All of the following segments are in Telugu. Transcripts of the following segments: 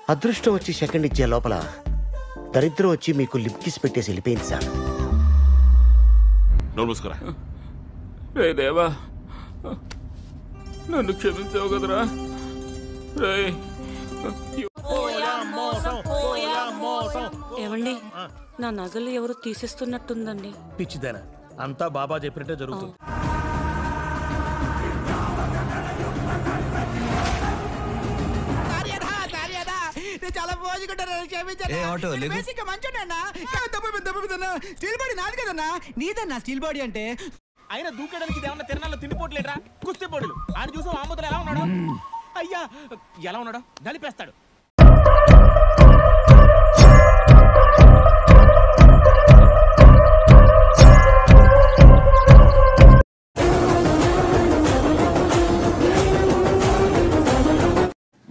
అదృష్టం వచ్చి సెకండ్ ఇచ్చే లోపల దరిద్రం వచ్చి మీకు లిప్ కిస్ పెట్టేసి వెళ్ళిపోయింది సార్. నమస్కారం. రే దేవా, నన్ను క్షమించావు కదరా. ఏమండి, నా నగలు ఎవరు తీసేస్తున్నట్టుందండి. పిచ్చిదేనా, అంతా బాబా చెప్పినట్టే జరుగుతుంది. చాలా స్టీల్ బాడీ నాది కదన్నా, నీదన్నా స్టీల్ బాడీ అంటే. ఆయన దూకడానికి ఏమన్నా తిరణాల్లో తిండిపోట్లేట్రా, కుస్తీ పోటీలు. ఆయన చూసి ఆముదలు ఎలా ఉన్నాడు? అయ్యా ఎలా ఉన్నాడు, నలిపేస్తాడు.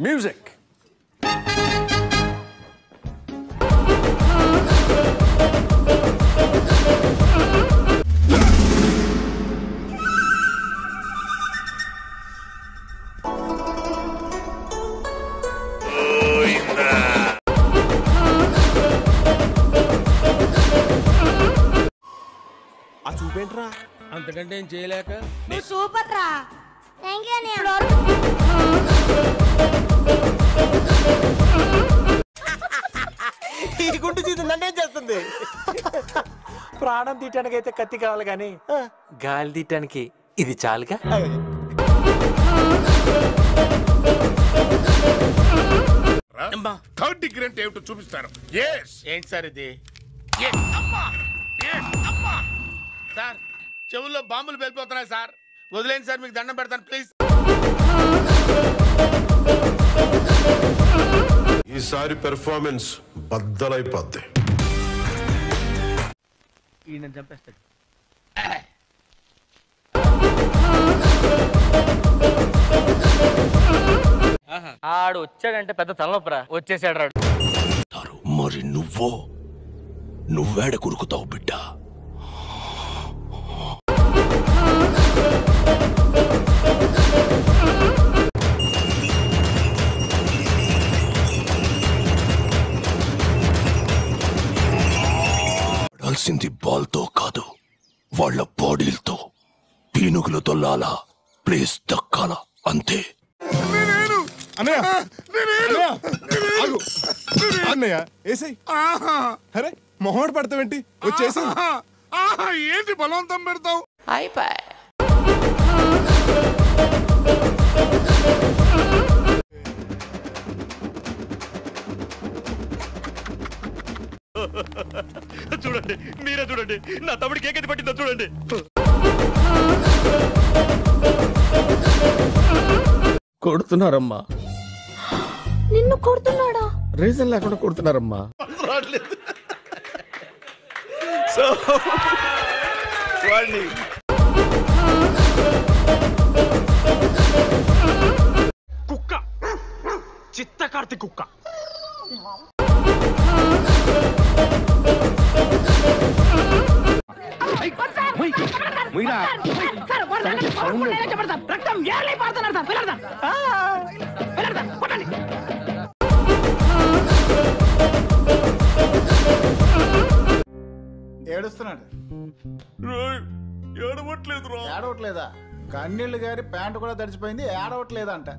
మ్యూజిక్. ఆ చూపేంట్రా, అంతకంటే ఏం చేయలేక. సూపర్ రా. ఈ గుండు చీజు నన్నేం చేస్తుంది? ప్రాణం తీయటానికి అయితే కత్తి కావాలి కానీ గాలి తీయటానికి ఇది చాలుగా. థర్డ్ డిగ్రీ అంటే ఏమిటో చూపిస్తారు. ఏంటి సార్ ఇది? సార్ చెవుల్లో బాంబులు వెళ్ళిపోతున్నాయి సార్, వదిలేండి సార్, మీకు దండం పెడతాను ప్లీజ్. ఈసారి పెర్ఫార్మెన్స్ బద్దలైపోద్ది. ఈయన చంపేస్తాడు. ఆడు వచ్చాడంటే పెద్ద తలనొప్పరా. వచ్చేసాడు రాడు. మరి నువ్వేడ కురుకుతావు బిడ్డ? ఆడాల్సింది బాల్తో కాదు, వాళ్ళ బాడీలతో. పీనుగులతో లాలా ప్లేస్ దక్కాల, అంతే. అన్నయ్య ఏసై. అరే మొహమాట పడతావేంటి, వచ్చేసి. ఏంటి బలవంతం పెడతావు? అయిపోయి చూడండి, మీరే చూడండి, నా తమ్ముడికి ఏ గతి పట్టిందో చూడండి. కొడుతున్నారమ్మా. నిన్ను కొడుతున్నాడా? రీజన్ లేకుండా కొడుతున్నారమ్మా. కుక్క, చిత్తకార్తి కుక్క. ఏడుస్తున్నాడు. ఏడవట్లేదా? కన్నీళ్లు గారి ప్యాంటు కూడా తడిచిపోయింది, ఏడవట్లేదంట.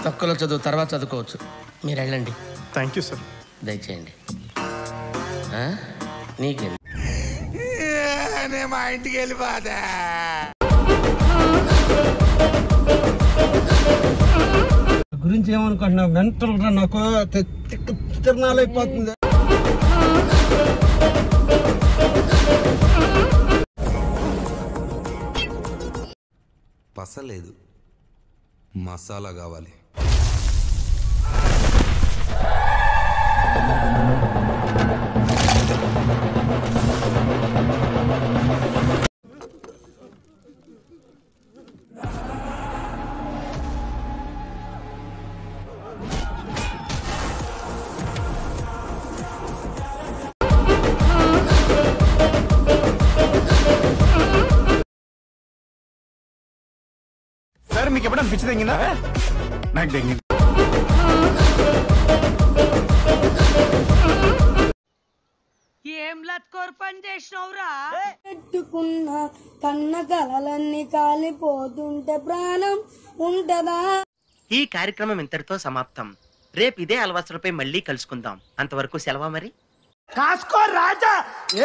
తక్కువలో చదువు తర్వాత చదువుకోవచ్చు, మీరు వెళ్ళండి. Thank you sir. దయచేయండి. నీకే మా ఇంటికి వెళ్ళిపోతా. గురించి ఏమనుకుంటున్నావు? మెంటల్ రా, నాకు తిరణాలైపోతుంది. పసలేదు, మసాలా కావాలి. మీకు ఎప్పుడైనా పిచ్చి తెంగిందా? నాకు తెంగింది. ఏం లత్కోర్ పని చేసినవురా? పెట్టుకున్న కన్న కలలన్నీ కాలిపోతుంటే ప్రాణం ఉంటదా? ఈ కార్యక్రమం ఇంతటితో సమాప్తం. రేపు ఇదే అలవాసులపై మళ్ళీ కలుసుకుందాం. అంతవరకు సెలవా మరి. కాసుకో రాజా,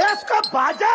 ఏసుకో బాజా.